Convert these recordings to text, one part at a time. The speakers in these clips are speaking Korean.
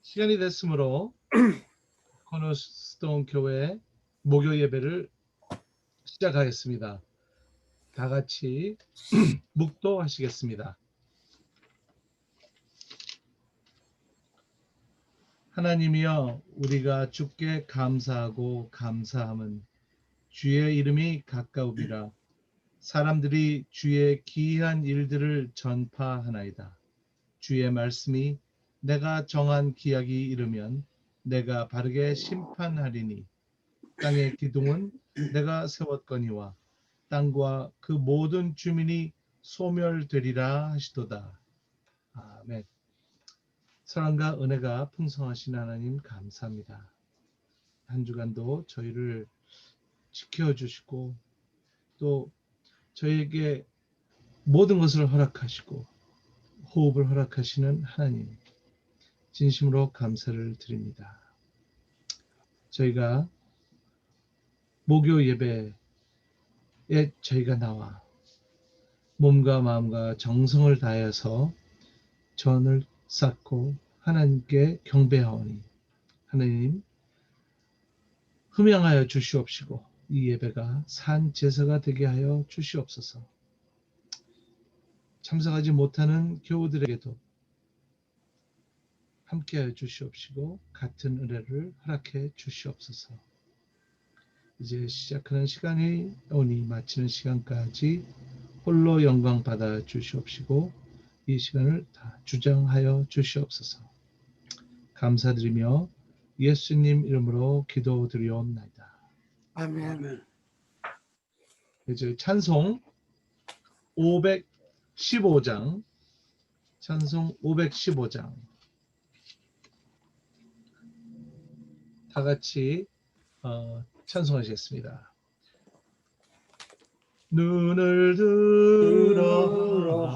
시간이 됐으므로 코너스톤 교회 목요 예배를 시작하겠습니다. 다 같이 묵도하시겠습니다. 하나님이여, 우리가 주께 감사하고 감사함은 주의 이름이 가까우리라. 사람들이 주의 기이한 일들을 전파하나이다. 주의 말씀이 내가 정한 기약이 이르면 내가 바르게 심판하리니 땅의 기둥은 내가 세웠거니와 땅과 그 모든 주민이 소멸되리라 하시도다. 아멘. 사랑과 은혜가 풍성하신 하나님 감사합니다. 한 주간도 저희를 지켜주시고 또 저희에게 모든 것을 허락하시고 호흡을 허락하시는 하나님, 진심으로 감사를 드립니다. 저희가 목요 예배에 저희가 나와 몸과 마음과 정성을 다해서 전을 쌓고 하나님께 경배하오니 하나님 흠양하여 주시옵시고 이 예배가 산 제사가 되게 하여 주시옵소서. 참석하지 못하는 교우들에게도 함께하여 주시옵시고 같은 은혜를 허락해 주시옵소서. 이제 시작하는 시간이 오니 마치는 시간까지 홀로 영광 받아 주시옵시고 이 시간을 다 주장하여 주시옵소서. 감사드리며 예수님 이름으로 기도드리옵나이다. 아멘. 이제 찬송 515장 찬송 515장 다 같이 찬송하시겠습니다. 눈을 들어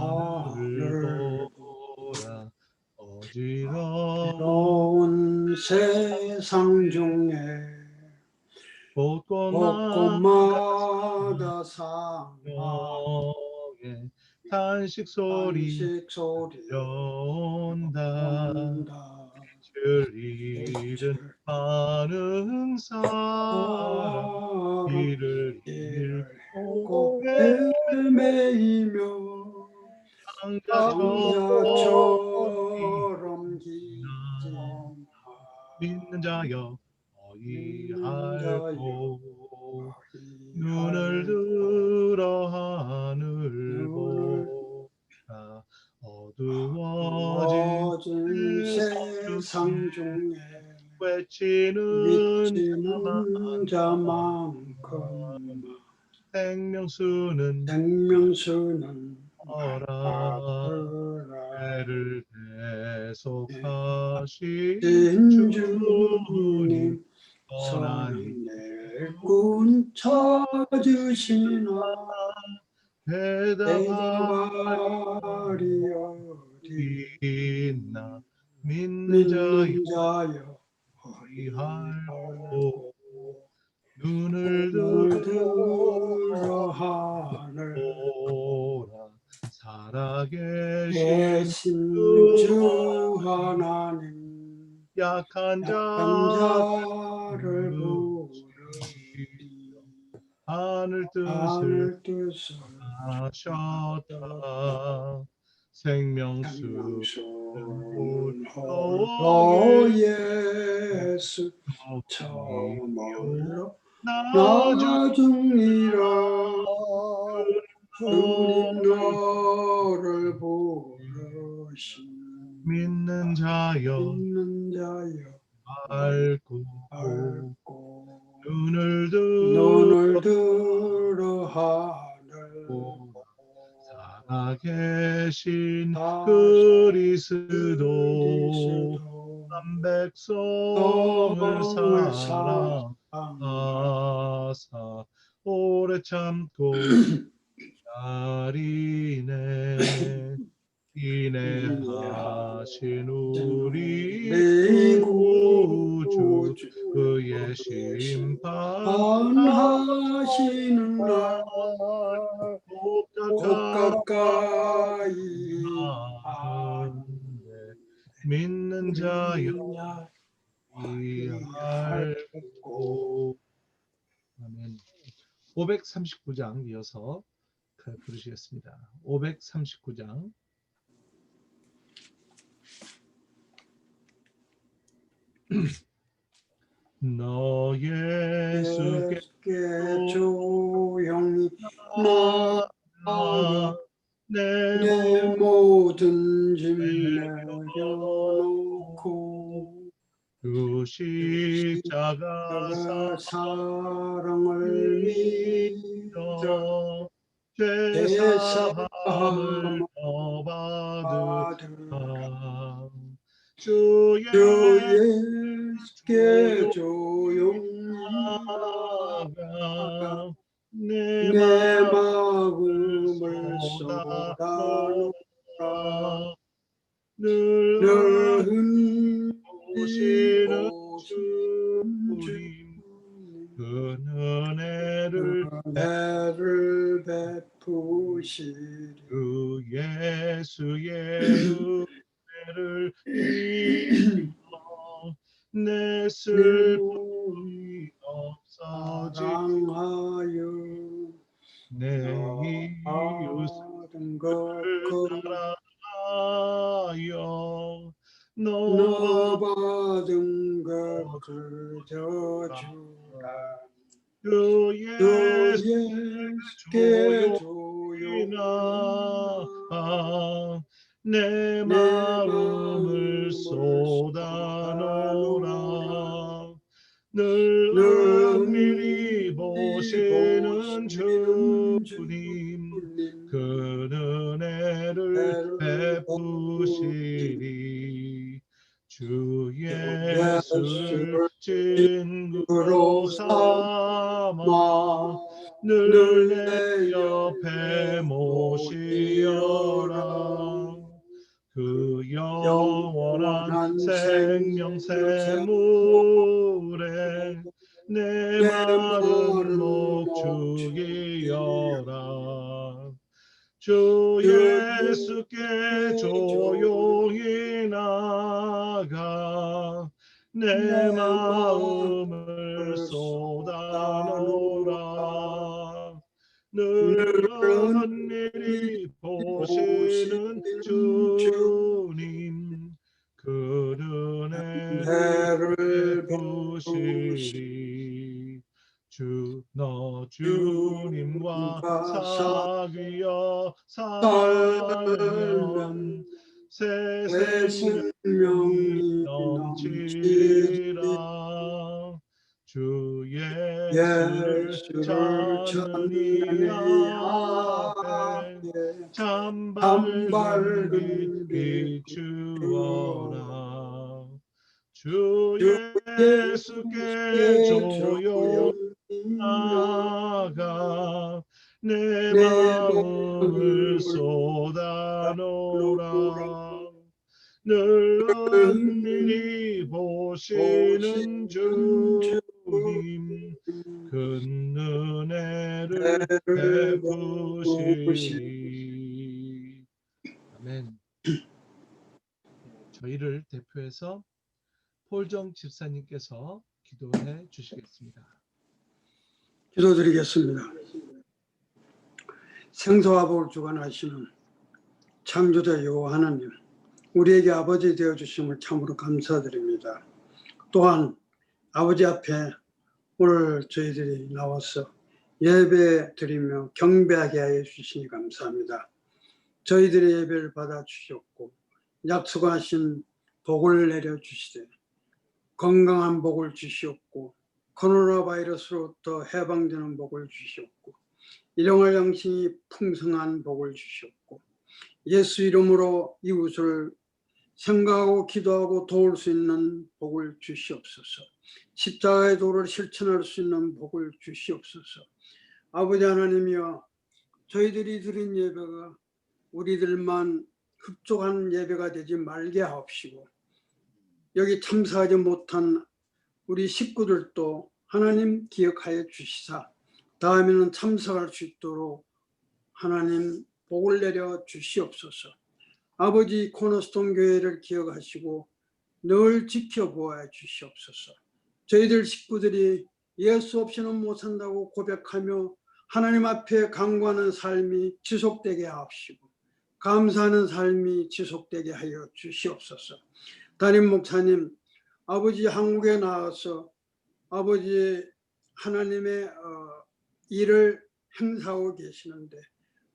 하늘을 보라 어지러운 세상 중에 곳곳마다 상명에 탄식 소리 들려온다. 주를 잃은 많은 사람 이를 잃고 헤매이며 강자처럼 기나 믿는 자여 어이 알고 눈을 들어 하늘 보라 어두워진 세상 중에 외치는 자만큼 생명수는 어라 죄를 대속하신 주님 선한 일꾼 찾으시나 대답하리이나 믿는 자여 어이할고 눈을 들어 하늘 보라 살아계신 주 하나님 약한 자를 부르시리 하늘 뜻을 하셨다 생명수 홀로 예수 저물로 나중이라 우리 너를 부르시 믿는 자여 알고 눈을 들어 하늘 살아계신 그리스도 한 백성을 사랑하사 오래 참고 기다리네 인내하신 우리 구주 그의 심판하시는 날 곧 가까이 하는데 믿는 자여 할고. 이할고. 아멘. 539장 이어서 부르시겠습니다. 539장. 너 예수께 조용히 나아가 내 내 모든 짐 내려놓고 내려놓고 그 십자가 사랑을 믿어 죄사함을 더 받으라. 주 주의 조용히 나아가 내 내 마음을 마음을 쏟아놓으라. 늘 늘 보시는 보시는 주님 그 은혜를 은혜를 베푸시리. 그 예수의 은혜를 믿어 내 슬픔이 없어지 사랑하여 내 이웃을 받은 것 사랑하여 너 받은 것 그저 주라. 주 예수께 조용히 조용히 나아 내 내 마음을 쏟아놓으라. 늘 은밀히 보시는 주님 그 은혜를 베푸시리. 주 예수를 친구로 삼아 늘 내 옆에 모시어라. 그 영원한 생명 샘물에 내 마른 목축이여라. 주 예수께 조용히 나가 내 마음을 쏟아놓으라. 늘 은밀히 보시는 주님 그 은혜를 베푸시리. 너 주님과 사귀어 살면 새 생명이 넘치리라. 주 예수를 찾는 이 앞에 참 밝은 빛 비추어라. 주 예수께 조용히 나가 내 마음을 쏟아놓으라. 늘 은밀히 보시는 주님 큰 은혜를 베푸시리. 아멘. 저희를 대표해서 폴정 집사님께서 기도해 주시겠습니다. 기도드리겠습니다. 생사와 복을 주관하시는 창조자 여호와 하나님, 우리에게 아버지 되어 주심을 참으로 감사드립니다. 또한 아버지 앞에 오늘 저희들이 나와서 예배 드리며 경배하게 하여 주시니 감사합니다. 저희들의 예배를 받아 주셨고 약속하신 복을 내려 주시되 건강한 복을 주시옵고 코로나 바이러스로부터 해방되는 복을 주시옵고 일용할 양식이 풍성한 복을 주시옵고 예수 이름으로 이웃을 생각하고 기도하고 도울 수 있는 복을 주시옵소서. 십자가의 도를 실천할 수 있는 복을 주시옵소서. 아버지 하나님이여, 저희들이 드린 예배가 우리들만 흡족한 예배가 되지 말게 하옵시고 여기 참석하지 못한 우리 식구들도 하나님 기억하여 주시사 다음에는 참석할 수 있도록 하나님 복을 내려 주시옵소서. 아버지 코너스톤 교회를 기억하시고 늘 지켜보아 주시옵소서. 저희들 식구들이 예수 없이는 못 산다고 고백하며 하나님 앞에 간구하는 삶이 지속되게 하옵시고 감사하는 삶이 지속되게 하여 주시옵소서. 담임 목사님, 아버지 한국에 나와서 아버지 하나님의 일을 행사하고 계시는데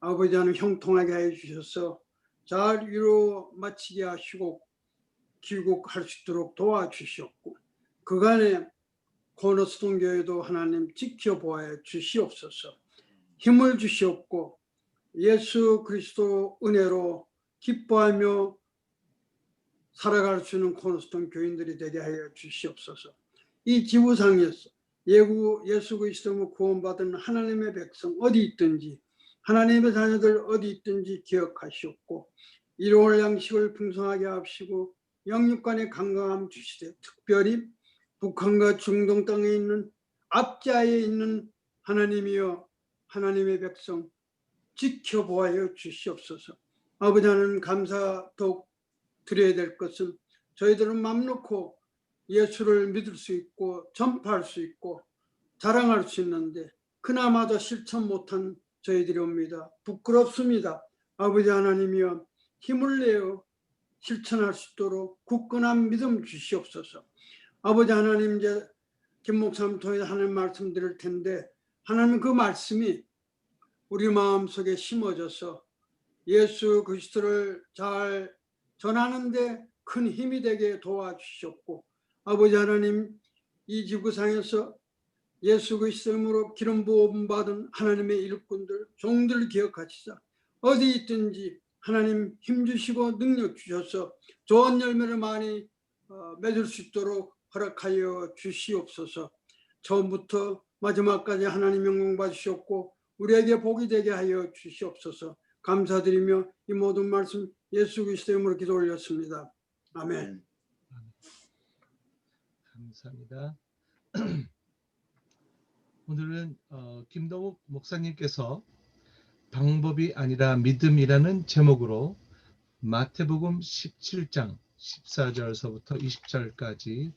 아버지와는 형통하게 하여 주셔서 잘 이루어 마치게 하시고 귀국할 수 있도록 도와주시옵고 그간에 코너스톤 교회도 하나님 지켜보아 주시옵소서. 힘을 주시옵고 예수 그리스도 은혜로 기뻐하며 살아갈 수 있는 코너스톤 교인들이 되게 하여 주시옵소서. 이 지구상에서 예수 그리스도로 구원받은 하나님의 백성 어디 있든지 하나님의 자녀들 어디 있든지 기억하시옵고 일용할 양식을 풍성하게 하시고 영육간의 건강함 주시되 특별히 북한과 중동 땅에 있는 압자에 있는 하나님이여 하나님의 백성 지켜보아여 주시옵소서. 아버지 하나님 감사 더욱 드려야 될 것은 저희들은 맘 놓고 예수를 믿을 수 있고 전파할 수 있고 자랑할 수 있는데 그나마도 실천 못한 저희들이 옵니다. 부끄럽습니다. 아버지 하나님이여 힘을 내어 실천할 수 있도록 굳건한 믿음 주시옵소서. 아버지 하나님 이제 김 목사님 통해 하나님 말씀 드릴 텐데 하나님 그 말씀이 우리 마음속에 심어져서 예수 그리스도를 잘 전하는데 큰 힘이 되게 도와주셨고 아버지 하나님 이 지구상에서 예수 그리스도로 기름 부음 받은 하나님의 일꾼들 종들 기억하시자 어디 있든지 하나님 힘 주시고 능력 주셔서 좋은 열매를 많이 맺을 수 있도록 허락하여 주시옵소서. 처음부터 마지막까지 하나님 영광 받으시옵고 우리에게 복이 되게 하여 주시옵소서. 감사드리며 이 모든 말씀 예수 그리스도의 이름으로 기도 올렸습니다. 아멘. 감사합니다. 오늘은 김동욱 목사님께서 방법이 아니라 믿음이라는 제목으로 마태복음 17장 14절서부터 20절까지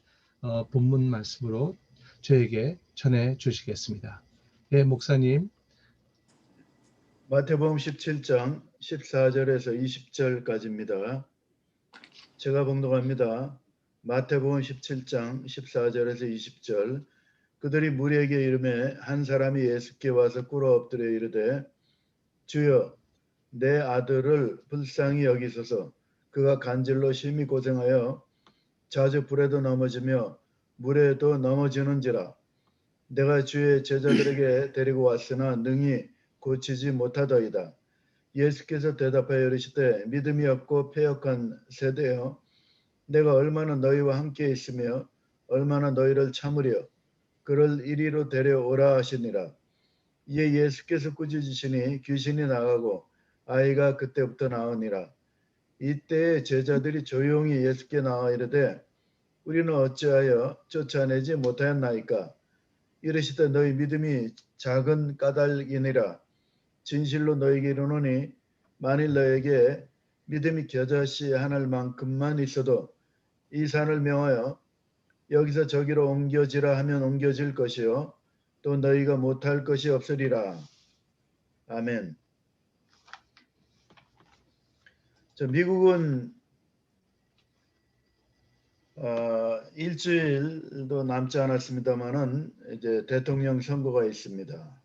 본문 말씀으로 저에게 전해 주시겠습니다. 예, 목사님. 마태복음 17장 14절에서 20절까지입니다. 제가 봉독합니다. 마태복음 17장 14절에서 20절. 그들이 무리에게 이르매 한 사람이 예수께 와서 꿇어 엎드려 이르되 주여 내 아들을 불쌍히 여기소서. 그가 간질로 심히 고생하여 자주 불에도 넘어지며 물에도 넘어지는지라. 내가 주의 제자들에게 데리고 왔으나 능히 고치지 못하더이다. 예수께서 대답하여 이르시되 믿음이 없고 패역한 세대여 내가 얼마나 너희와 함께 있으며 얼마나 너희를 참으려 그를 이리로 데려오라 하시니라. 이에 예수께서 꾸짖으시니 귀신이 나가고 아이가 그때부터 나으니라. 이때에 제자들이 조용히 예수께 나와 이르되 우리는 어찌하여 쫓아내지 못하였나이까. 이르시되 너희 믿음이 작은 까닭이니라. 진실로 너희에게 이르노니 만일 너에게 믿음이 겨자씨 하늘 만큼만 있어도 이 산을 명하여 여기서 저기로 옮겨지라 하면 옮겨질 것이요 또 너희가 못할 것이 없으리라. 아멘. 미국은 일주일도 남지 않았습니다만은 이제 대통령 선거가 있습니다.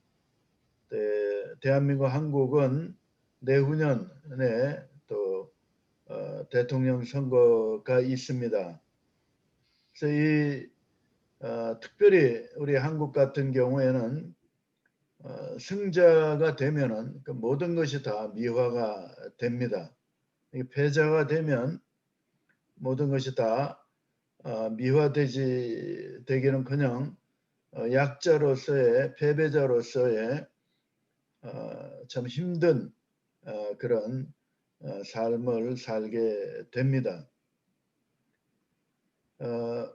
대한민국 한국은 내후년에 또 대통령 선거가 있습니다. 그래서 이 특별히 우리 한국 같은 경우에는 승자가 되면은 그 모든 것이 다 미화가 됩니다. 패자가 되면 모든 것이 다 미화되기는커녕 약자로서의 패배자로서의 참 힘든 그런 삶을 살게 됩니다.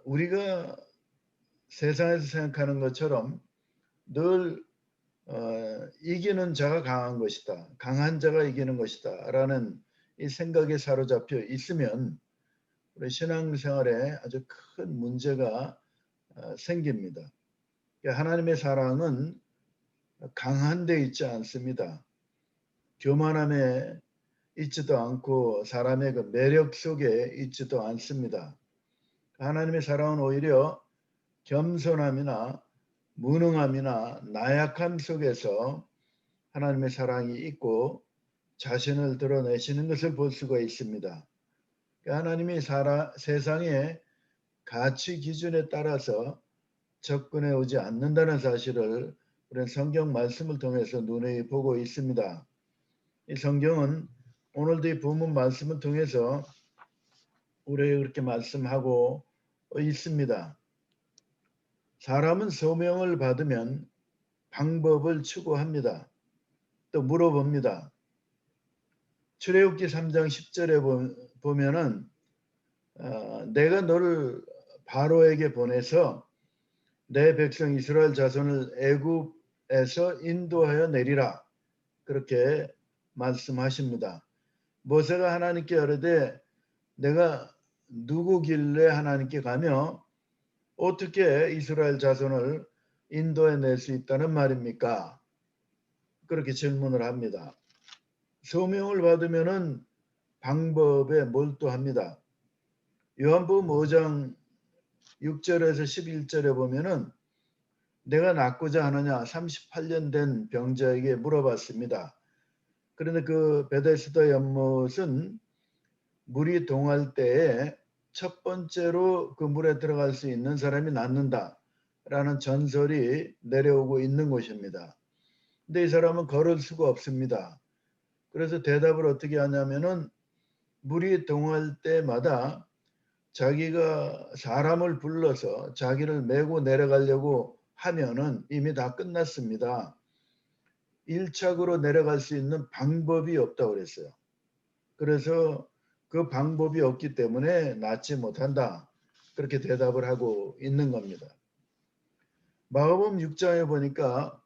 우리가 세상에서 생각하는 것처럼 늘 이기는 자가 강한 것이다. 강한 자가 이기는 것이다. 라는 이 생각에 사로잡혀 있으면 우리 신앙생활에 아주 큰 문제가 생깁니다. 하나님의 사랑은 강한 데 있지 않습니다. 교만함에 있지도 않고 사람의 그 매력 속에 있지도 않습니다. 하나님의 사랑은 오히려 겸손함이나 무능함이나 나약함 속에서 하나님의 사랑이 있고 자신을 드러내시는 것을 볼 수가 있습니다. 하나님이 세상의 가치 기준에 따라서 접근해 오지 않는다는 사실을 우리는 성경 말씀을 통해서 눈에 보고 있습니다. 이 성경은 오늘도 이 본문 말씀을 통해서 우리에게 그렇게 말씀하고 있습니다. 사람은 소명을 받으면 방법을 추구합니다. 또 물어봅니다. 출애굽기 3장 10절에 보면은 내가 너를 바로에게 보내서 내 백성 이스라엘 자손을 애굽에서 인도하여 내리라. 그렇게 말씀하십니다. 모세가 하나님께 이르되 내가 누구길래 하나님께 가며 어떻게 이스라엘 자손을 인도해 낼 수 있다는 말입니까? 그렇게 질문을 합니다. 소명을 받으면은 방법에 몰두합니다. 요한복음 5장 6절에서 11절에 보면은 내가 낫고자 하느냐 38년 된 병자에게 물어봤습니다. 그런데 그 베데스다 연못은 물이 동할 때에 첫 번째로 그 물에 들어갈 수 있는 사람이 낫는다 라는 전설이 내려오고 있는 곳입니다. 근데 이 사람은 걸을 수가 없습니다. 그래서 대답을 어떻게 하냐면은 물이 동할 때마다 자기가 사람을 불러서 자기를 메고 내려가려고 하면은 이미 다 끝났습니다. 1착으로 내려갈 수 있는 방법이 없다고 그랬어요. 그래서 그 방법이 없기 때문에 낫지 못한다. 그렇게 대답을 하고 있는 겁니다. 마가복음 6장에 보니까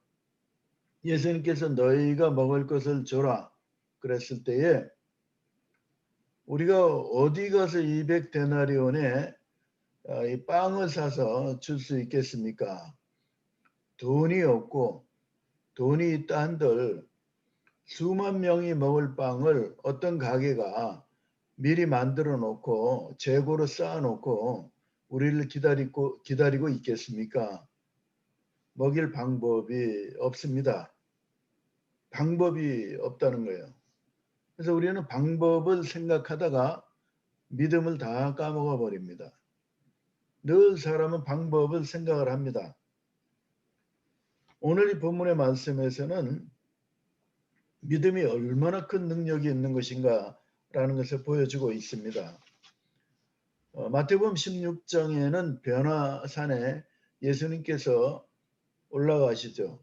예수님께서 너희가 먹을 것을 줘라 그랬을 때에 우리가 어디 가서 200데나리온에 이 빵을 사서 줄 수 있겠습니까? 돈이 없고 돈이 있다 한들 수만 명이 먹을 빵을 어떤 가게가 미리 만들어 놓고 재고로 쌓아 놓고 우리를 기다리고 있겠습니까? 먹일 방법이 없습니다. 방법이 없다는 거예요. 그래서 우리는 방법을 생각하다가 믿음을 다 까먹어 버립니다. 늘 사람은 방법을 생각을 합니다. 오늘 이 본문의 말씀에서는 믿음이 얼마나 큰 능력이 있는 것인가 라는 것을 보여주고 있습니다. 마태복음 16장에는 변화산에 예수님께서 올라가시죠.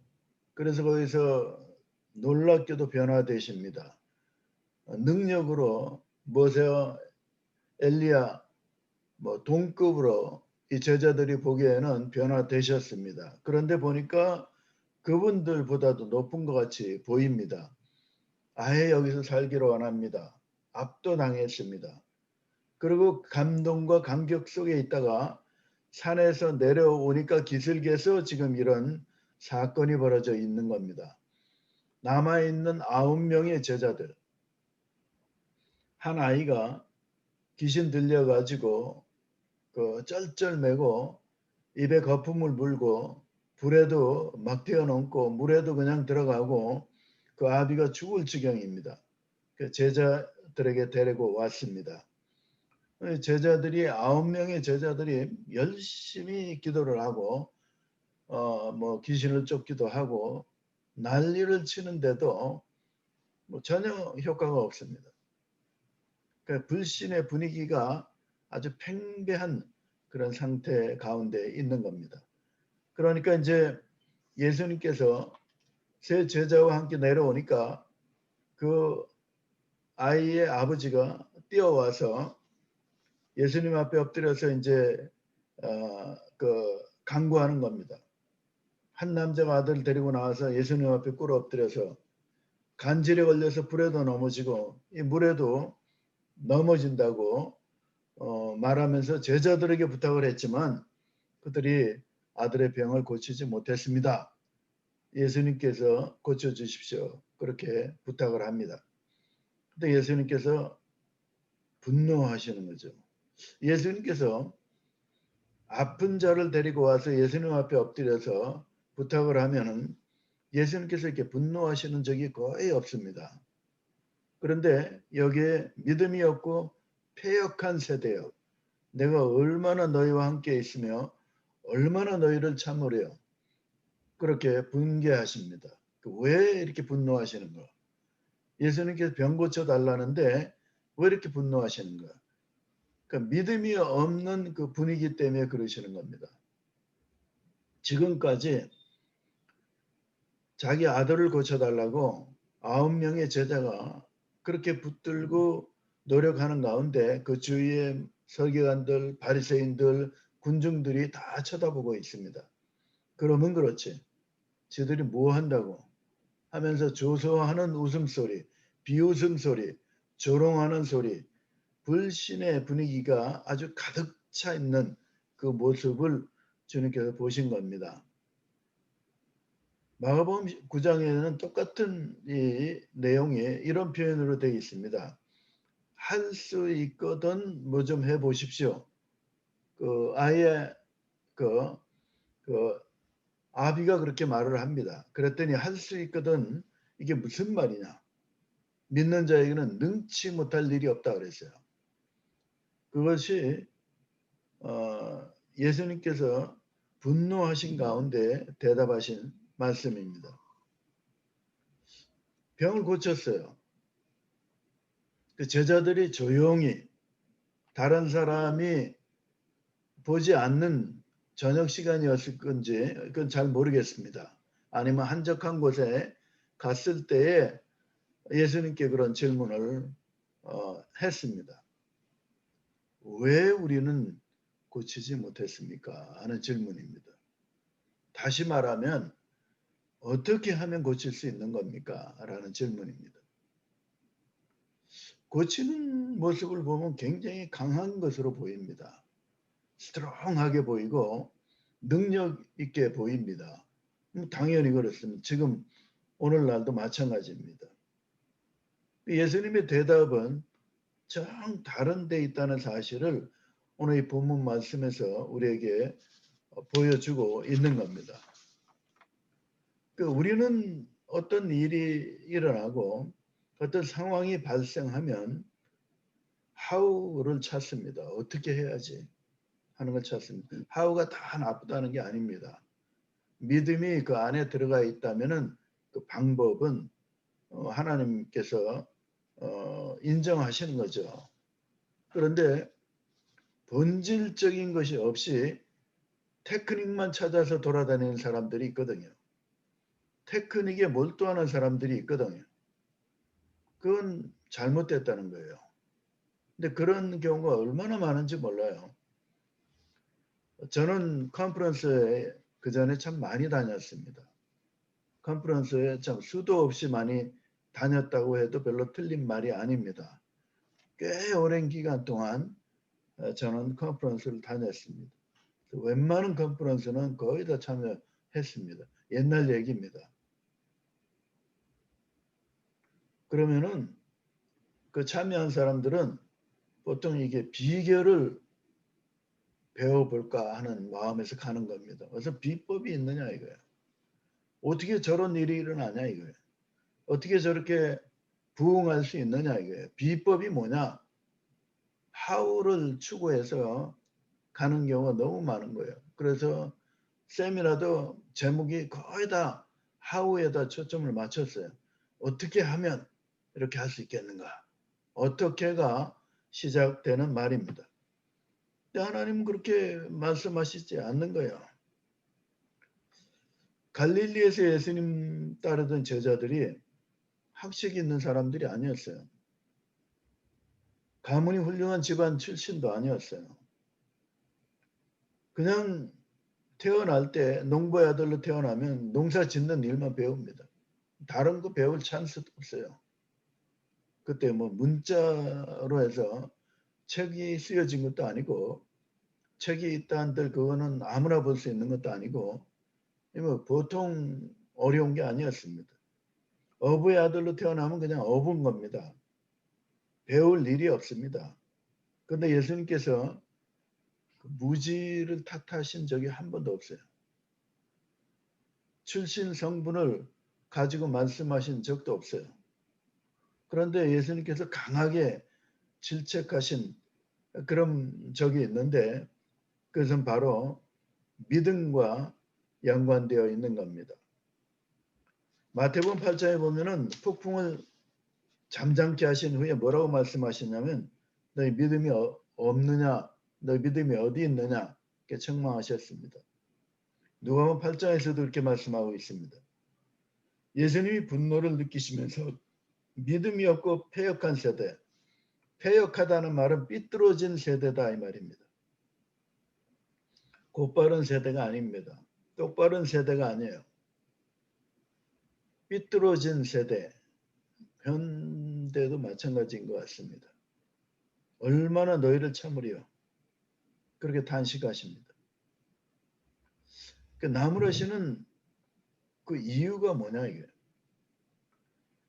그래서 거기서 놀랍게도 변화되십니다. 능력으로 모세와 엘리야 동급으로 이 제자들이 보기에는 변화되셨습니다. 그런데 보니까 그분들보다도 높은 것 같이 보입니다. 아예 여기서 살기로 원합니다. 압도당했습니다. 그리고 감동과 감격 속에 있다가 산에서 내려오니까 기슭에서 지금 이런 사건이 벌어져 있는 겁니다. 남아있는 9명의 제자들, 한 아이가 귀신 들려가지고 그 쩔쩔매고 입에 거품을 물고 불에도 막 뛰어넘고 물에도 그냥 들어가고 그 아비가 죽을 지경입니다. 그 제자들에게 데리고 왔습니다. 제자들이 9명의 제자들이 열심히 기도를 하고 귀신을 쫓기도 하고 난리를 치는데도 전혀 효과가 없습니다. 그 불신의 분위기가 아주 팽배한 그런 상태 가운데 있는 겁니다. 그러니까 이제 예수님께서 세 제자와 함께 내려오니까 그 아이의 아버지가 뛰어와서 예수님 앞에 엎드려서 이제 간구하는 겁니다. 한 남자가 아들을 데리고 나와서 예수님 앞에 꿇어 엎드려서 간질에 걸려서 불에도 넘어지고 이 물에도 넘어진다고 말하면서 제자들에게 부탁을 했지만 그들이 아들의 병을 고치지 못했습니다. 예수님께서 고쳐주십시오. 그렇게 부탁을 합니다. 근데 예수님께서 분노하시는 거죠. 예수님께서 아픈 자를 데리고 와서 예수님 앞에 엎드려서 부탁을 하면은 예수님께서 이렇게 분노하시는 적이 거의 없습니다. 그런데 여기에 믿음이 없고 패역한 세대요. 내가 얼마나 너희와 함께 있으며 얼마나 너희를 참으려 그렇게 분개하십니다. 왜 이렇게 분노하시는가? 예수님께서 병 고쳐 달라는데 왜 이렇게 분노하시는가? 그러니까 믿음이 없는 그 분위기 때문에 그러시는 겁니다. 지금까지 자기 아들을 고쳐달라고 9명의 제자가 그렇게 붙들고 노력하는 가운데 그 주위에 서기관들, 바리새인들, 군중들이 다 쳐다보고 있습니다. 그러면 그렇지. 저들이 뭐 한다고 하면서 조소하는 웃음소리, 비웃음소리, 조롱하는 소리, 불신의 분위기가 아주 가득 차 있는 그 모습을 주님께서 보신 겁니다. 마가복음 9장에는 똑같은 이 내용이 이런 표현으로 되어 있습니다. 할 수 있거든 뭐 좀 해보십시오. 아예 그 아비가 그렇게 말을 합니다. 그랬더니 할 수 있거든 이게 무슨 말이냐? 믿는 자에게는 능치 못할 일이 없다 그랬어요. 그것이 예수님께서 분노하신 가운데 대답하신 말씀입니다. 병을 고쳤어요. 그 제자들이 조용히 다른 사람이 보지 않는 저녁 시간이었을 건지 그건 잘 모르겠습니다. 아니면 한적한 곳에 갔을 때에 예수님께 그런 질문을 했습니다. 왜 우리는 고치지 못했습니까? 하는 질문입니다. 다시 말하면 어떻게 하면 고칠 수 있는 겁니까? 라는 질문입니다. 고치는 모습을 보면 굉장히 강한 것으로 보입니다. 스트롱하게 보이고 능력 있게 보입니다. 당연히 그렇습니다. 지금 오늘날도 마찬가지입니다. 예수님의 대답은 정 다른 데 있다는 사실을 오늘 이 본문 말씀에서 우리에게 보여주고 있는 겁니다. 우리는 어떤 일이 일어나고 어떤 상황이 발생하면 how를 찾습니다. 어떻게 해야지 하는 걸 찾습니다. how가 다 나쁘다는 게 아닙니다. 믿음이 그 안에 들어가 있다면은 그 방법은 하나님께서 인정하시는 거죠. 그런데 본질적인 것이 없이 테크닉만 찾아서 돌아다니는 사람들이 있거든요. 테크닉에 몰두하는 사람들이 있거든요. 그건 잘못됐다는 거예요. 근데 그런 경우가 얼마나 많은지 몰라요. 저는 컨퍼런스에 그 전에 참 많이 다녔습니다. 컨퍼런스에 참 수도 없이 많이 다녔다고 해도 별로 틀린 말이 아닙니다. 꽤 오랜 기간 동안 저는 컨퍼런스를 다녔습니다. 웬만한 컨퍼런스는 거의 다 참여했습니다. 옛날 얘기입니다. 그러면은 그 참여한 사람들은 보통 이게 비결을 배워볼까 하는 마음에서 가는 겁니다. 그래서 비법이 있느냐 이거예요. 어떻게 저런 일이 일어나냐 이거예요. 어떻게 저렇게 부응할 수 있느냐 이거예요. 비법이 뭐냐? how를 추구해서 가는 경우가 너무 많은 거예요. 그래서 쌤이라도 제목이 거의 다 how에다 초점을 맞췄어요. 어떻게 하면 이렇게 할 수 있겠는가? 어떻게가 시작되는 말입니다. 근데 하나님은 그렇게 말씀하시지 않는 거예요. 갈릴리에서 예수님 따르던 제자들이 학식이 있는 사람들이 아니었어요. 가문이 훌륭한 집안 출신도 아니었어요. 그냥 태어날 때 농부의 아들로 태어나면 농사 짓는 일만 배웁니다. 다른 거 배울 찬스도 없어요. 그때 뭐 문자로 해서 책이 쓰여진 것도 아니고 책이 있다 한들 그거는 아무나 볼 수 있는 것도 아니고 뭐 보통 어려운 게 아니었습니다. 어부의 아들로 태어나면 그냥 어부인 겁니다. 배울 일이 없습니다. 그런데 예수님께서 그 무지를 탓하신 적이 한 번도 없어요. 출신 성분을 가지고 말씀하신 적도 없어요. 그런데 예수님께서 강하게 질책하신 그런 적이 있는데 그것은 바로 믿음과 연관되어 있는 겁니다. 마태복음 8장에 보면은 폭풍을 잠잠케 하신 후에 뭐라고 말씀하시냐면 너희 믿음이 없느냐, 너희 믿음이 어디 있느냐 이렇게 책망하셨습니다. 누가복음 8장에서도 그렇게 말씀하고 있습니다. 예수님이 분노를 느끼시면서 믿음이 없고 패역한 세대, 패역하다는 말은 삐뚤어진 세대다 이 말입니다. 곧바른 세대가 아닙니다. 똑바른 세대가 아니에요. 삐뚤어진 세대, 현대도 마찬가지인 것 같습니다. 얼마나 너희를 참으리요. 그렇게 탄식하십니다. 그 나무라시는 그 이유가 뭐냐 이게.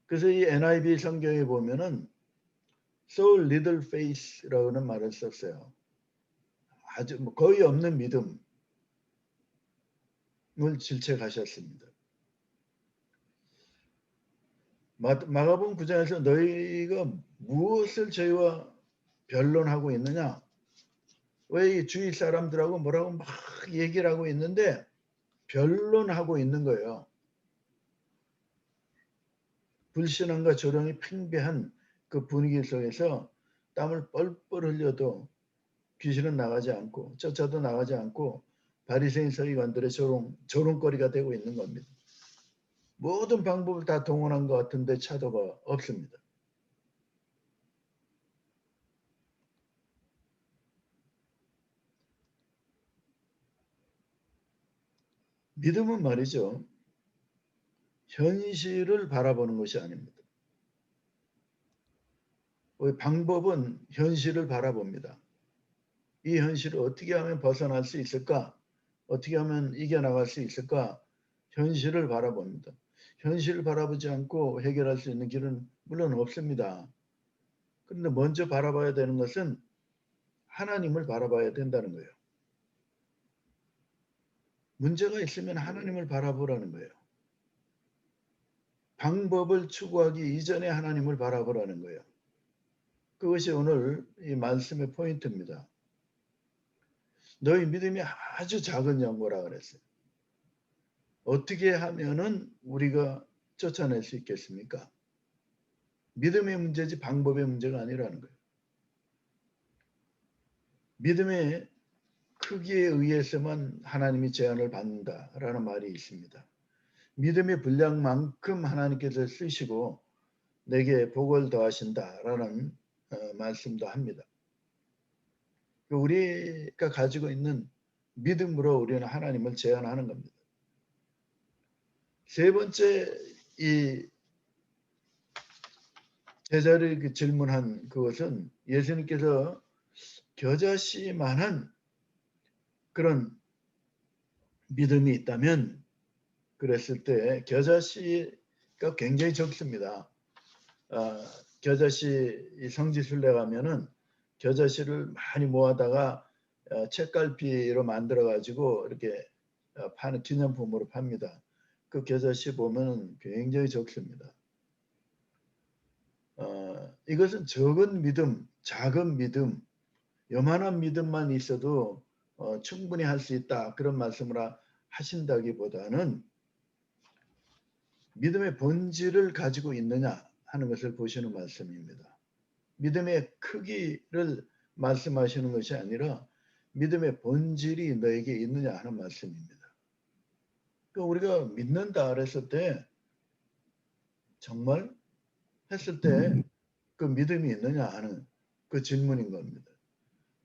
그래서 이 NIV 성경에 보면은 so little faith라고는 말을 썼어요. 아주 뭐 거의 없는 믿음을 질책하셨습니다. 마가복음 9장에서 너희가 무엇을 저희와 변론하고 있느냐? 왜 이 주위 사람들하고 뭐라고 막 얘기를 하고 있는데 변론하고 있는 거예요. 불신앙과 조롱이 팽배한 그 분위기 속에서 땀을 뻘뻘 흘려도 귀신은 나가지 않고 쫓아도 나가지 않고 바리새인 서기관들의 조롱거리가 되고 있는 겁니다. 모든 방법을 다 동원한 것 같은데 차도가 없습니다. 믿음은 말이죠. 현실을 바라보는 것이 아닙니다. 방법은 현실을 바라봅니다. 이 현실을 어떻게 하면 벗어날 수 있을까? 어떻게 하면 이겨나갈 수 있을까? 현실을 바라봅니다. 현실을 바라보지 않고 해결할 수 있는 길은 물론 없습니다. 그런데 먼저 바라봐야 되는 것은 하나님을 바라봐야 된다는 거예요. 문제가 있으면 하나님을 바라보라는 거예요. 방법을 추구하기 이전에 하나님을 바라보라는 거예요. 그것이 오늘 이 말씀의 포인트입니다. 너희 믿음이 아주 작은 연고라 그랬어요. 어떻게 하면은 우리가 쫓아낼 수 있겠습니까? 믿음의 문제지 방법의 문제가 아니라는 거예요. 믿음의 크기에 의해서만 하나님이 제한을 받는다라는 말이 있습니다. 믿음의 분량만큼 하나님께서 쓰시고 내게 복을 더하신다라는 말씀도 합니다. 우리가 가지고 있는 믿음으로 우리는 하나님을 제한하는 겁니다. 세 번째 이 제자를 질문한 그것은 예수님께서 겨자씨만한 그런 믿음이 있다면 그랬을 때 겨자씨가 굉장히 적습니다. 겨자씨 성지순례 가면은 겨자씨를 많이 모아다가 책갈피로 만들어 가지고 이렇게 파는 기념품으로 팝니다. 그 겨자씨 보면 굉장히 적습니다. 이것은 적은 믿음, 작은 믿음, 요만한 믿음만 있어도 충분히 할 수 있다. 그런 말씀을 하신다기보다는 믿음의 본질을 가지고 있느냐 하는 것을 보시는 말씀입니다. 믿음의 크기를 말씀하시는 것이 아니라 믿음의 본질이 너에게 있느냐 하는 말씀입니다. 그러니까 우리가 믿는다 그랬을 때 정말 했을 때 그 믿음이 있느냐 하는 그 질문인 겁니다.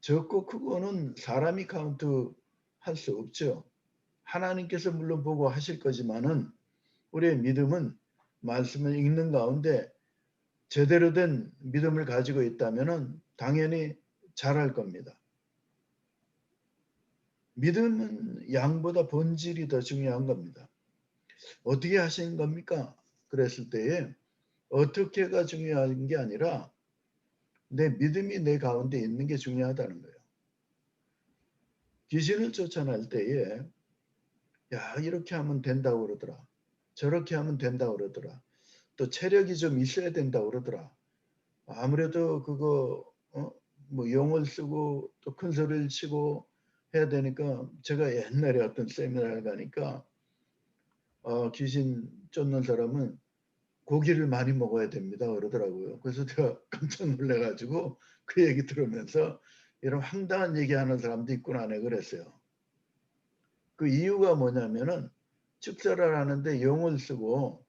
적고 크고는 사람이 카운트할 수 없죠. 하나님께서 물론 보고 하실 거지만은 우리의 믿음은 말씀을 읽는 가운데 제대로 된 믿음을 가지고 있다면 당연히 잘할 겁니다. 믿음은 양보다 본질이 더 중요한 겁니다. 어떻게 하신 겁니까? 그랬을 때에 어떻게가 중요한 게 아니라 내 믿음이 내 가운데 있는 게 중요하다는 거예요. 귀신을 쫓아낼 때에 야 이렇게 하면 된다고 그러더라. 저렇게 하면 된다고 그러더라. 또 체력이 좀 있어야 된다고 그러더라. 아무래도 그거 뭐 용을 쓰고 또 큰 소리를 치고 해야 되니까 제가 옛날에 어떤 세미나를 가니까 귀신 쫓는 사람은 고기를 많이 먹어야 됩니다 그러더라고요. 그래서 제가 깜짝 놀래가지고 그 얘기 들으면서 이런 황당한 얘기하는 사람도 있구나 네 그랬어요. 그 이유가 뭐냐면은 축사를 하는데 용을 쓰고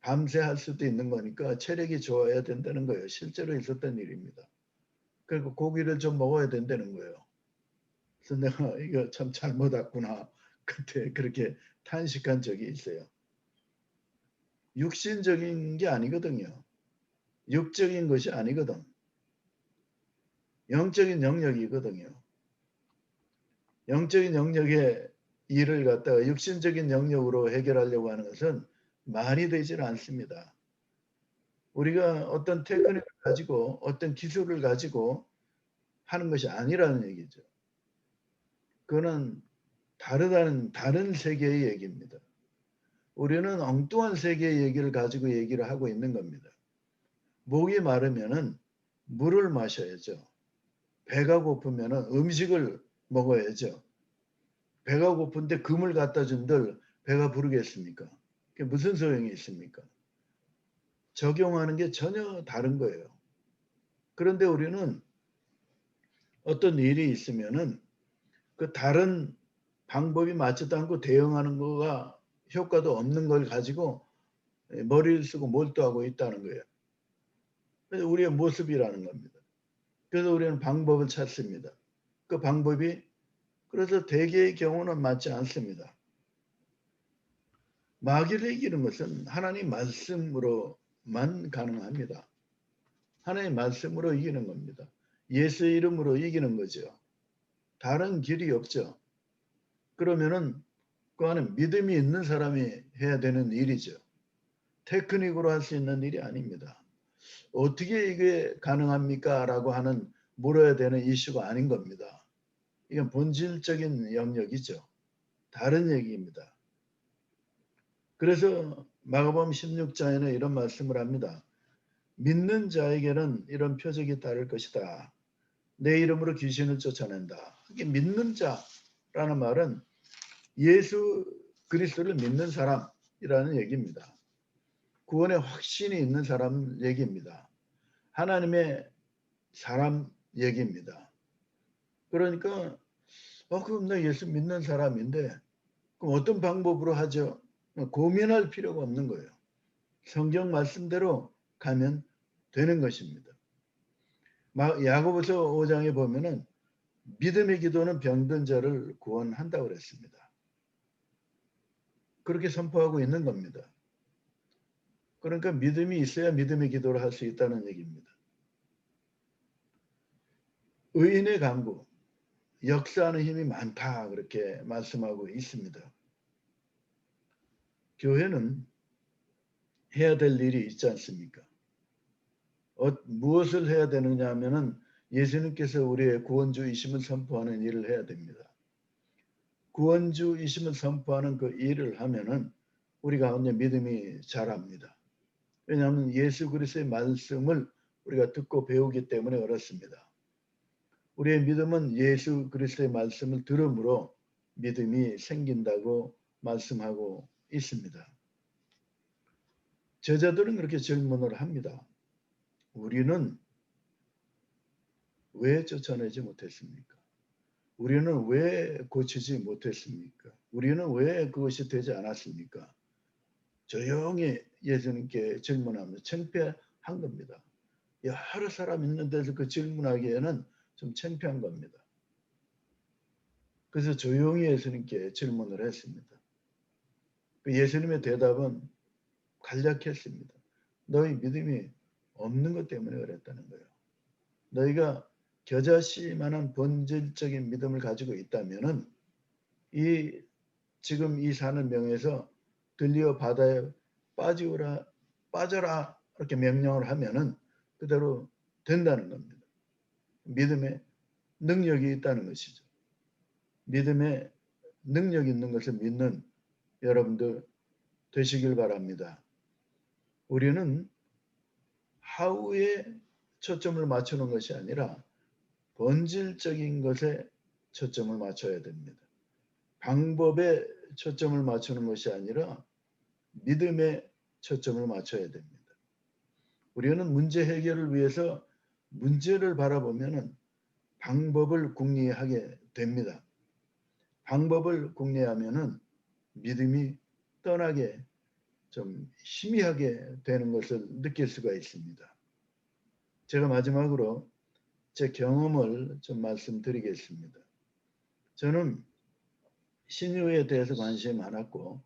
밤새 할 수도 있는 거니까 체력이 좋아야 된다는 거예요. 실제로 있었던 일입니다. 그리고 고기를 좀 먹어야 된다는 거예요. 그래서 내가 이거 참 잘못 왔구나. 그때 그렇게 탄식한 적이 있어요. 육신적인 게 아니거든요. 육적인 것이 아니거든. 영적인 영역이거든요. 영적인 영역의 일을 갖다가 육신적인 영역으로 해결하려고 하는 것은 말이 되질 않습니다. 우리가 어떤 테크닉을 가지고 어떤 기술을 가지고 하는 것이 아니라는 얘기죠. 그거는 다른 세계의 얘기입니다. 우리는 엉뚱한 세계의 얘기를 가지고 얘기를 하고 있는 겁니다. 목이 마르면은 물을 마셔야죠. 배가 고프면은 음식을 먹어야죠. 배가 고픈데 금을 갖다 준들 배가 부르겠습니까? 그게 무슨 소용이 있습니까? 적용하는 게 전혀 다른 거예요. 그런데 우리는 어떤 일이 있으면은 그 다른 방법이 맞지도 않고 대응하는 거가 효과도 없는 걸 가지고 머리를 쓰고 몰두하고 있다는 거예요. 그래서 우리의 모습이라는 겁니다. 그래서 우리는 방법을 찾습니다. 그 방법이 그래서 대개의 경우는 맞지 않습니다. 마귀를 이기는 것은 하나님 말씀으로만 가능합니다. 하나님 말씀으로 이기는 겁니다. 예수 이름으로 이기는 거죠. 다른 길이 없죠. 그러면은 그 안에 믿음이 있는 사람이 해야 되는 일이죠. 테크닉으로 할 수 있는 일이 아닙니다. 어떻게 이게 가능합니까? 라고 하는 물어야 되는 이슈가 아닌 겁니다. 이건 본질적인 영역이죠. 다른 얘기입니다. 그래서 마가복음 16장에는 이런 말씀을 합니다. 믿는 자에게는 이런 표적이 따를 것이다. 내 이름으로 귀신을 쫓아낸다. 이게 믿는 자라는 말은 예수 그리스도를 믿는 사람이라는 얘기입니다. 구원의 확신이 있는 사람 얘기입니다. 하나님의 사람 얘기입니다. 그러니까 그럼 나 예수 믿는 사람인데 그럼 어떤 방법으로 하죠? 고민할 필요가 없는 거예요. 성경 말씀대로 가면 되는 것입니다. 야고보서 5장에 보면은 믿음의 기도는 병든 자를 구원한다고 그랬습니다. 그렇게 선포하고 있는 겁니다. 그러니까 믿음이 있어야 믿음의 기도를 할 수 있다는 얘기입니다. 의인의 강구, 역사하는 힘이 많다 그렇게 말씀하고 있습니다. 교회는 해야 될 일이 있지 않습니까? 무엇을 해야 되느냐 하면은 예수님께서 우리의 구원주이심을 선포하는 일을 해야 됩니다. 구원주이심을 선포하는 그 일을 하면은 우리 가운데 믿음이 자랍니다. 왜냐하면 예수 그리스도의 말씀을 우리가 듣고 배우기 때문에 그렇습니다. 우리의 믿음은 예수 그리스도의 말씀을 들음으로 믿음이 생긴다고 말씀하고 있습니다. 제자들은 그렇게 질문을 합니다. 우리는 왜 쫓아내지 못했습니까? 우리는 왜 고치지 못했습니까? 우리는 왜 그것이 되지 않았습니까? 조용히 예수님께 질문하면서 창피한 겁니다. 여러 사람 있는 데서 그 질문하기에는 좀 창피한 겁니다. 그래서 조용히 예수님께 질문을 했습니다. 그 예수님의 대답은 간략했습니다. 너희 믿음이 없는 것 때문에 그랬다는 거예요. 너희가 겨자씨만한 본질적인 믿음을 가지고 있다면은 이 지금 이 사는 명에서 들리어 바다에 빠져라 이렇게 명령을 하면은 그대로 된다는 겁니다. 믿음의 능력이 있다는 것이죠. 믿음의 능력이 있는 것을 믿는 여러분들 되시길 바랍니다. 우리는 하우에 초점을 맞추는 것이 아니라 본질적인 것에 초점을 맞춰야 됩니다. 방법에 초점을 맞추는 것이 아니라 믿음에 초점을 맞춰야 됩니다. 우리는 문제 해결을 위해서 문제를 바라보면 방법을 궁리하게 됩니다. 방법을 궁리하면 믿음이 떠나게 좀 희미하게 되는 것을 느낄 수가 있습니다. 제가 마지막으로 제 경험을 좀 말씀드리겠습니다. 저는 신유에 대해서 관심이 많았고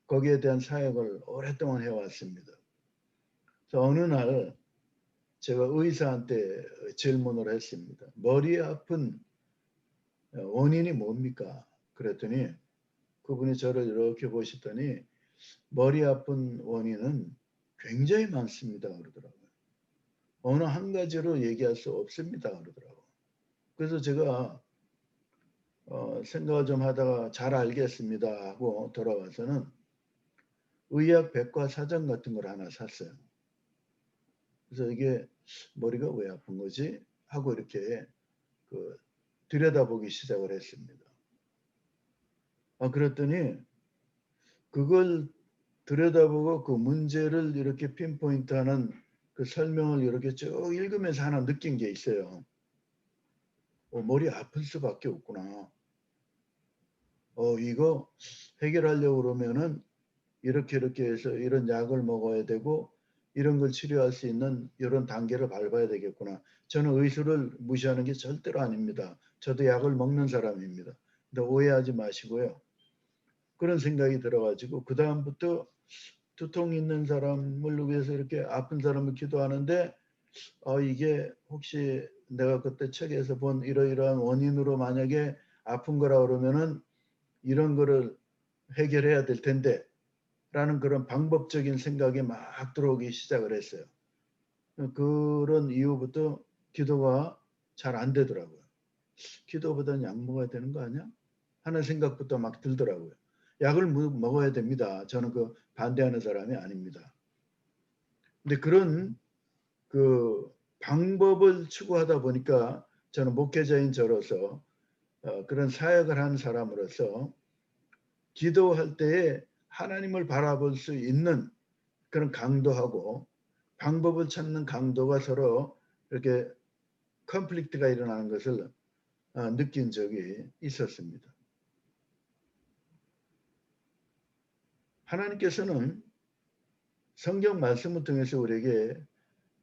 거기에 대한 사역을 오랫동안 해왔습니다. 그래서 어느 날 제가 의사한테 질문을 했습니다. 머리 아픈 원인이 뭡니까? 그랬더니 그분이 저를 이렇게 보시더니 머리 아픈 원인은 굉장히 많습니다 그러더라고요. 어느 한 가지로 얘기할 수 없습니다 그러더라고요. 그래서 제가 생각을 좀 하다가 잘 알겠습니다 하고 돌아와서는 의학 백과사전 같은 걸 하나 샀어요. 그래서 이게 머리가 왜 아픈 거지? 하고 이렇게 들여다보기 시작을 했습니다. 그랬더니 그걸 들여다보고 그 문제를 이렇게 핀포인트하는 그 설명을 이렇게 쭉 읽으면서 하나 느낀 게 있어요. 머리 아플 수밖에 없구나. 이거 해결하려고 그러면은 이렇게 해서 이런 약을 먹어야 되고 이런 걸 치료할 수 있는 이런 단계를 밟아야 되겠구나. 저는 의술을 무시하는 게 절대로 아닙니다. 저도 약을 먹는 사람입니다. 근데 오해하지 마시고요. 그런 생각이 들어가지고 그 다음부터 두통 있는 사람을 위해서 이렇게 아픈 사람을 기도하는데 이게 혹시 내가 그때 책에서 본 이러이러한 원인으로 만약에 아픈 거라 그러면은 이런 거를 해결해야 될 텐데 라는 그런 방법적인 생각이 막 들어오기 시작을 했어요. 그런 이후부터 기도가 잘 안 되더라고요. 기도보다는 약 먹어야 되는 거 아니야? 하는 생각부터 막 들더라고요. 약을 먹어야 됩니다. 저는 그 반대하는 사람이 아닙니다. 근데 그런 그 방법을 추구하다 보니까 저는 목회자인 저로서 그런 사역을 한 사람으로서 기도할 때에 하나님을 바라볼 수 있는 그런 강도하고 방법을 찾는 강도가 서로 이렇게 컨플릭트가 일어나는 것을 느낀 적이 있었습니다. 하나님께서는 성경 말씀을 통해서 우리에게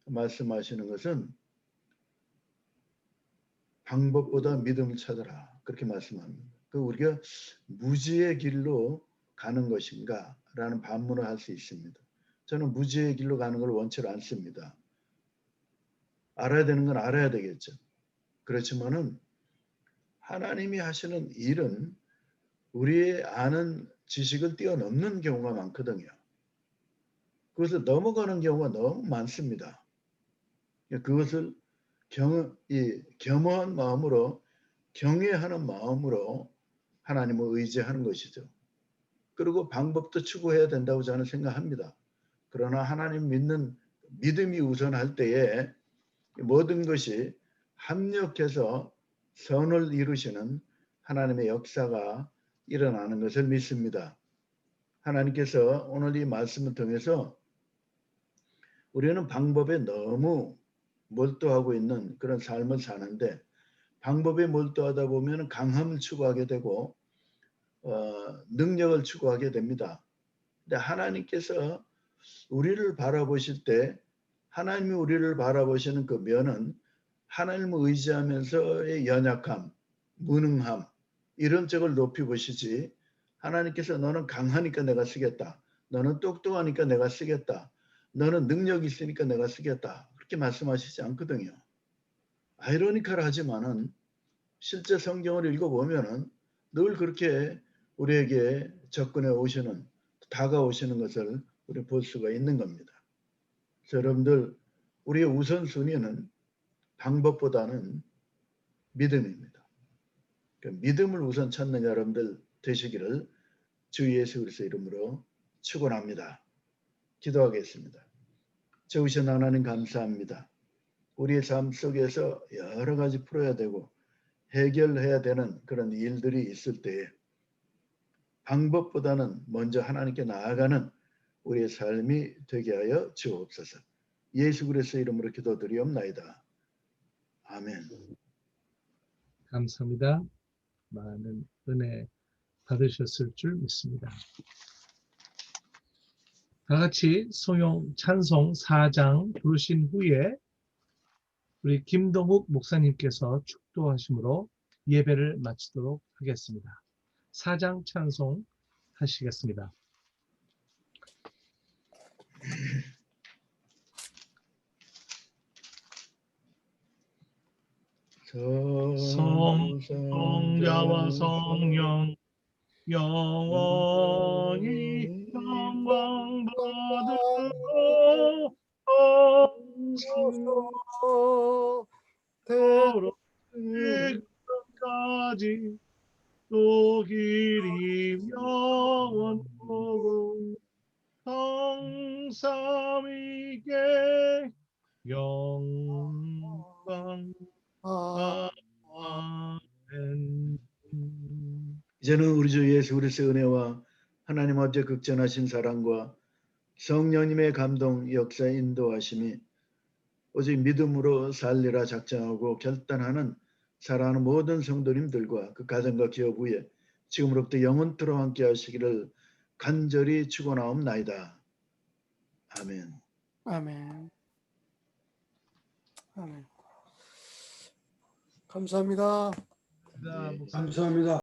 말씀하시는 것은 방법보다 믿음을 찾아라 그렇게 말씀합니다. 우리가 무지의 길로 가는 것인가 라는 반문을 할 수 있습니다. 저는 무지의 길로 가는 걸 원치 않습니다. 알아야 되는 건 알아야 되겠죠. 그렇지만은 하나님이 하시는 일은 우리의 아는 지식을 뛰어넘는 경우가 많거든요. 그것을 넘어가는 경우가 너무 많습니다. 그것을 겸허한 마음으로 경외하는 마음으로 하나님을 의지하는 것이죠. 그리고 방법도 추구해야 된다고 저는 생각합니다. 그러나 하나님 믿는 믿음이 우선할 때에 모든 것이 합력해서 선을 이루시는 하나님의 역사가 일어나는 것을 믿습니다. 하나님께서 오늘 이 말씀을 통해서 우리는 방법에 너무 몰두하고 있는 그런 삶을 사는데 방법에 몰두하다 보면 강함을 추구하게 되고 능력을 추구하게 됩니다. 근데 하나님께서 우리를 바라보실 때 하나님이 우리를 바라보시는 그 면은 하나님을 의지하면서의 연약함, 무능함 이런 쪽을 높이 보시지 하나님께서 너는 강하니까 내가 쓰겠다. 너는 똑똑하니까 내가 쓰겠다. 너는 능력이 있으니까 내가 쓰겠다. 그렇게 말씀하시지 않거든요. 아이러니컬하지만은 실제 성경을 읽어보면은 늘 그렇게 우리에게 접근해 오시는, 다가오시는 것을 우리 볼 수가 있는 겁니다. 그래서 여러분들, 우리의 우선순위는 방법보다는 믿음입니다. 믿음을 우선 찾는 여러분들 되시기를 주 예수 그리스도 이름으로 축원합니다. 기도하겠습니다. 좋으신 하나님 감사합니다. 우리의 삶 속에서 여러 가지 풀어야 되고 해결해야 되는 그런 일들이 있을 때에 방법보다는 먼저 하나님께 나아가는 우리의 삶이 되게 하여 주옵소서. 예수 그리스도 이름으로 기도드리옵나이다. 아멘. 감사합니다. 많은 은혜 받으셨을 줄 믿습니다. 다 같이 송영 찬송 4장 부르신 후에 우리 김동욱 목사님께서 축도하심으로 예배를 마치도록 하겠습니다. 4장 찬송 하시겠습니다. 성자와 성령 영원히 영광 받으러 서로 끝까지 또 길이 영원 보고 성삼위께 영광. 아멘. 이제는 우리 주 예수 그리스도의 은혜와 하나님 아버지의 극전하신 사랑과 성령님의 감동 역사 인도하심이 오직 믿음으로 살리라 작정하고 결단하는 사랑하는 모든 성도님들과 그 가정과 기업 위에 지금으로부터 영원토록 함께 하시기를 간절히 축원하옵나이다. 아멘. 아멘. 아멘. 감사합니다. 네. 감사합니다.